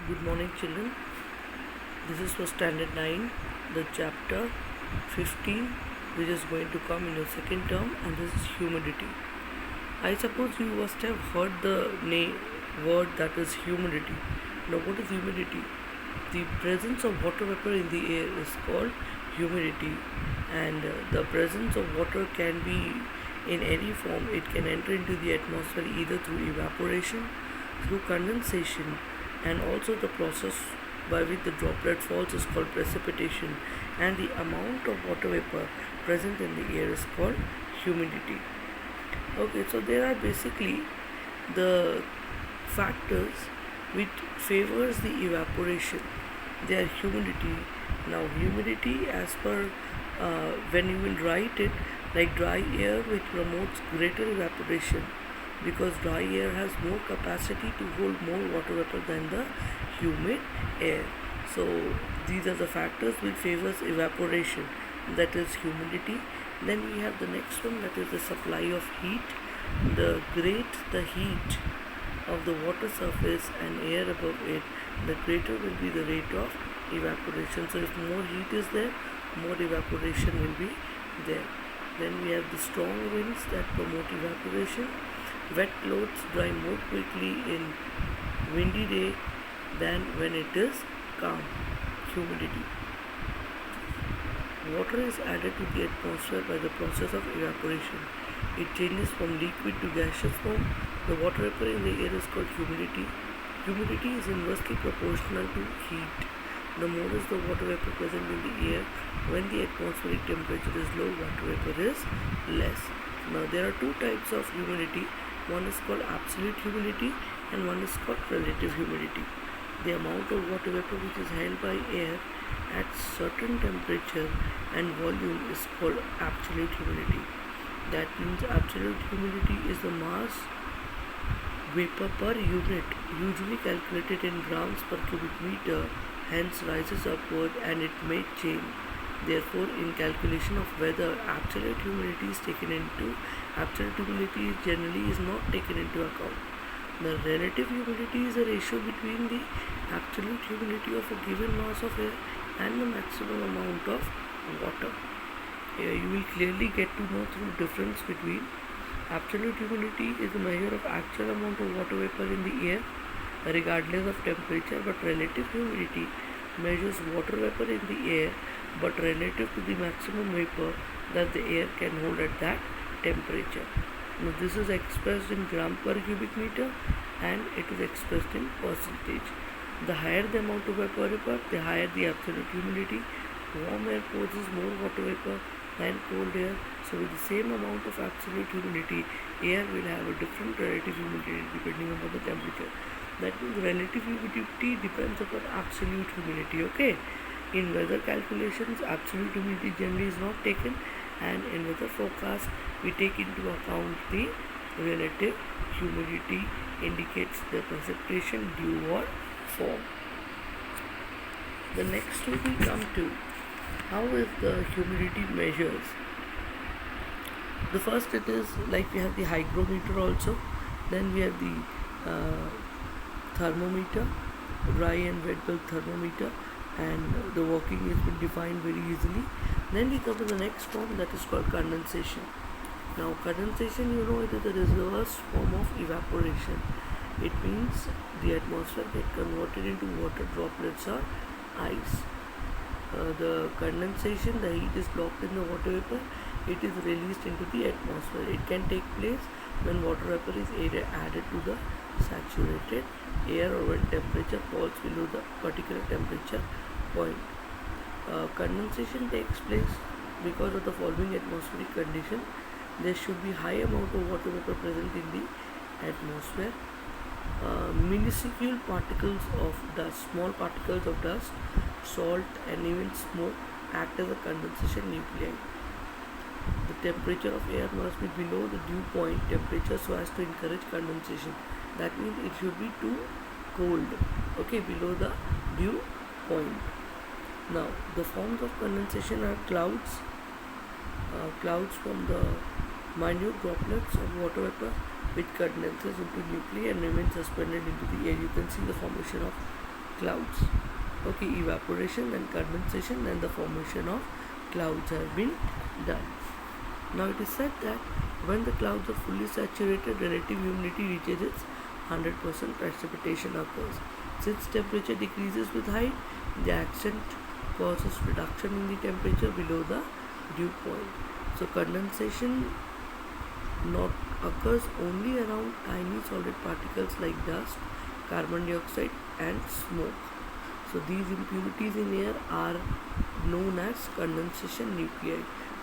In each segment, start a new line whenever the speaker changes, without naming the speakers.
Good morning, children. This is for Standard 9, the chapter 15, which is going to come in your second term, and this is humidity. I suppose you must have heard the word that is humidity. Now, what is humidity? The presence of water vapor in the air is called humidity, and the presence of water can be in any form. It can enter into the atmosphere either through evaporation, through condensation, and also the process by which the droplet falls is called precipitation, and the amount of water vapor present in the air is called humidity. Okay, so there are basically the factors which favors the evaporation. They are humidity. Now humidity, as per when you will write it, like dry air, which promotes greater evaporation, because dry air has more capacity to hold more water vapor than the humid air. So these are the factors which favors evaporation, that is humidity. Then we have the next one, that is the supply of heat. The greater the heat of the water surface and air above it, the greater will be the rate of evaporation. So if more heat is there, more evaporation will be there. Then we have the strong winds that promote evaporation. Wet clothes dry more quickly in windy day than when it is calm. Humidity. Water is added to the atmosphere by the process of evaporation. It changes from liquid to gaseous form. The water vapor in the air is called humidity. Humidity is inversely proportional to heat. The more is the water vapor present in the air, when the atmospheric temperature is low, water vapor is less. Now there are two types of humidity. One is called absolute humidity and one is called relative humidity. The amount of water vapor which is held by air at certain temperature and volume is called absolute humidity. That means absolute humidity is the mass vapor per unit, usually calculated in grams per cubic meter, hence rises upward and it may change. Therefore, in calculation of whether absolute humidity is taken into, absolute humidity generally is not taken into account. The relative humidity is a ratio between the absolute humidity of a given mass of air and the maximum amount of water. Here you will clearly get to know through difference between absolute humidity is a measure of actual amount of water vapor in the air regardless of temperature, but relative humidity measures water vapor in the air but relative to the maximum vapor that the air can hold at that temperature. Now this is expressed in gram per cubic meter and it is expressed in percentage. The higher the amount of water vapor, the higher the absolute humidity. Warm air poses more water vapor than cold air. So with the same amount of absolute humidity, air will have a different relative humidity depending upon the temperature. That means relative humidity depends upon absolute humidity. Okay. In weather calculations, absolute humidity generally is not taken, and in weather forecast, we take into account the relative humidity indicates the precipitation, dew or fall. The next we come to how is the humidity measures. The first it is like we have the hygrometer also, then we have the thermometer, dry and wet bulb thermometer, and the working has been defined very easily. Then we come to the next form, that is called condensation. Now condensation, you know, it is the reverse form of evaporation. It means the atmosphere gets converted into water droplets or ice. The condensation, the heat is locked in the water vapor, it is released into the atmosphere. It can take place when water vapor is added to the saturated air or when temperature falls below the particular temperature point. Condensation takes place because of the following atmospheric condition. There should be high amount of water vapor present in the atmosphere. Minuscule particles of dust, small particles of dust, salt and even smoke act as a condensation nuclei. The temperature of air must be below the dew point temperature so as to encourage condensation. That means it should be too cold, okay, below the dew point. Now the forms of condensation are clouds. Clouds from the minute droplets of water vapor which condenses into nuclei and remains suspended into the air. You can see the formation of clouds. Okay, evaporation, then condensation, then the formation of clouds have been done. Now it is said that when the clouds are fully saturated, relative humidity reaches its 100%, precipitation occurs. Since temperature decreases with height, the ascent causes reduction in the temperature below the dew point. So condensation not occurs only around tiny solid particles like dust, carbon dioxide and smoke. So these impurities in air are known as condensation nuclei.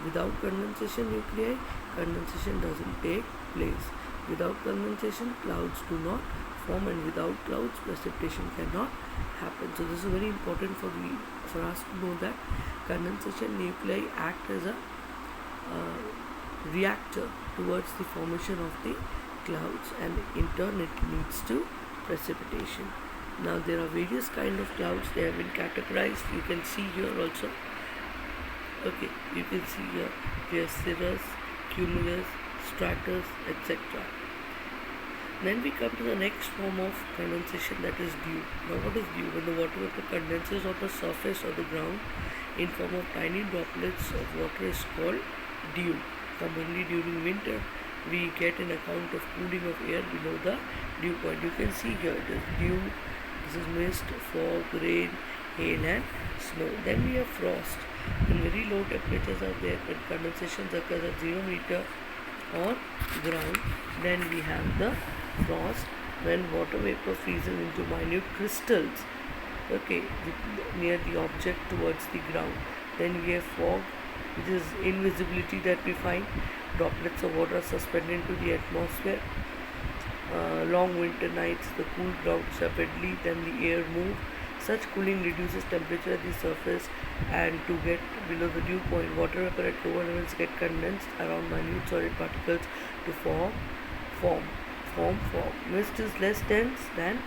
Without condensation nuclei, condensation doesn't take place. Without condensation, clouds do not form, and without clouds, precipitation cannot happen. So this is very important for us to know that condensation nuclei act as a reactor towards the formation of the clouds, and in turn it leads to precipitation. Now there are various kind of clouds. They have been categorized. You can see here also. Okay, you can see here we have cirrus, cumulus, stratus, etc. Then we come to the next form of condensation, that is dew. Now what is dew? When the water vapor condenses on the surface of the ground in form of tiny droplets of water is called dew. Commonly during winter we get an account of cooling of air below the dew point. You can see here it is dew, this is mist, fog, rain, hail and snow. Then we have frost. When very low temperatures are there, when condensation occurs at 0 meter or ground, then we have the frost, when water vapor freezes into minute crystals, okay, near the object towards the ground. Then we have fog, which is invisibility that we find. Droplets of water suspended into the atmosphere. Long winter nights, the cool grounds rapidly, then the air moves. Such cooling reduces temperature at the surface, and to get below the dew point, water vapor at lower levels get condensed around minute solid particles to form fog. Mist is less dense than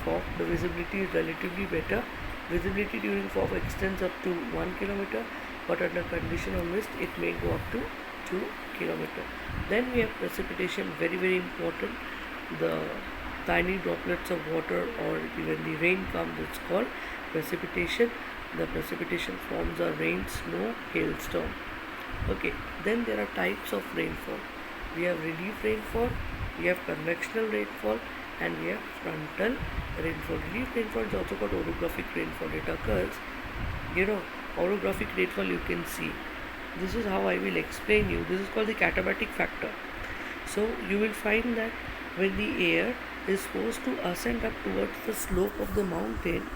fog. The visibility is relatively better. Visibility during fog extends up to 1 kilometer, but under condition of mist it may go up to 2 kilometer. Then we have precipitation, very important. The tiny droplets of water, or even the rain comes, it's called precipitation. The precipitation forms are rain, snow, hailstorm. Okay, then there are types of rainfall. We have relief rainfall, we have convectional rainfall, and we have frontal rainfall. Relief rainfall is also called orographic rainfall. It occurs, orographic rainfall you can see. This is how I will explain you. This is called the katabatic factor. So you will find that when the air is supposed to ascend up towards the slope of the mountain,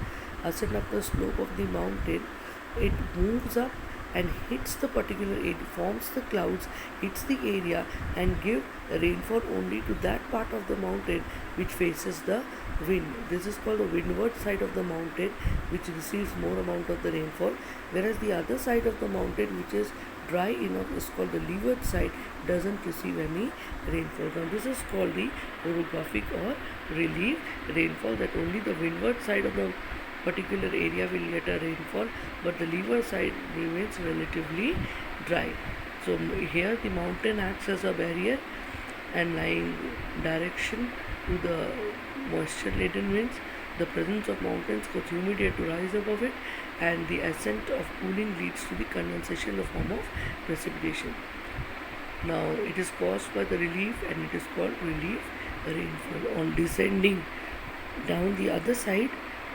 it moves up and hits the particular area, forms the clouds, hits the area and give rainfall only to that part of the mountain which faces the wind. This is called the windward side of the mountain, which receives more amount of the rainfall, whereas the other side of the mountain, which is dry enough, is called the leeward side, doesn't receive any rainfall. Now this is called the orographic or relief rainfall, that only the windward side of the particular area will get a rainfall, but the leeward side remains relatively dry. So here the mountain acts as a barrier and lying direction to the moisture laden winds. The presence of mountains causes humid air to rise above it, and the ascent of cooling leads to the condensation in the form of precipitation. Now it is caused by the relief, and it is called relief rainfall. On descending down the other side,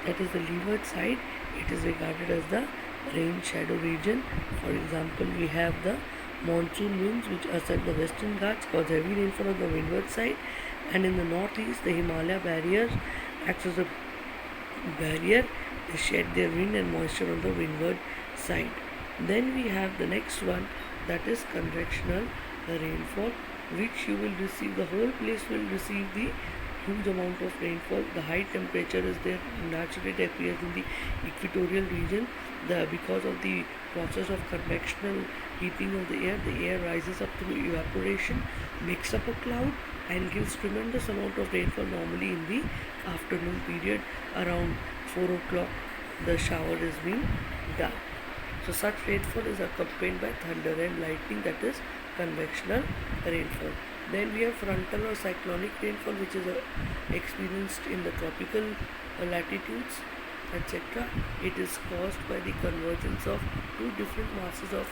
that is the leeward side, it is regarded as the rain shadow region. For example, we have the monsoon winds which ascend the western Ghats, cause heavy rainfall on the windward side, and in the northeast the Himalaya barriers acts as a barrier. They shed their wind and moisture on the windward side. Then we have the next one, that is convectional rainfall, which you will receive, the whole place will receive the huge amount of rainfall. The high temperature is there, naturally it appears in the equatorial region. Because of the process of convectional heating of the air rises up through evaporation, makes up a cloud and gives tremendous amount of rainfall. Normally in the afternoon period around 4 o'clock the shower is being done. So such rainfall is accompanied by thunder and lightning, that is convectional rainfall. Then we have frontal or cyclonic rainfall, which is experienced in the tropical latitudes. etc. It is caused by the convergence of two different masses of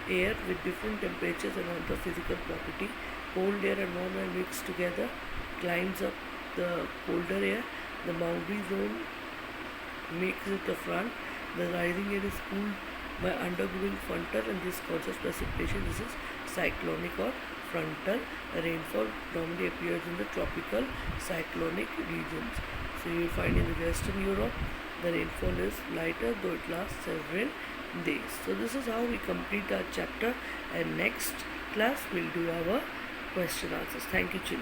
air with different temperatures and other physical property. Cold air and warm air mixed together, climbs up the colder air. The boundary zone makes it the front. The rising air is cooled by undergoing frontal, and this causes precipitation. This is cyclonic or frontal rainfall. Normally appears in the tropical cyclonic regions. So you find in the Western Europe the rainfall is lighter, though it lasts several days. So this is how we complete our chapter, and next class we'll do our question answers. Thank you, children.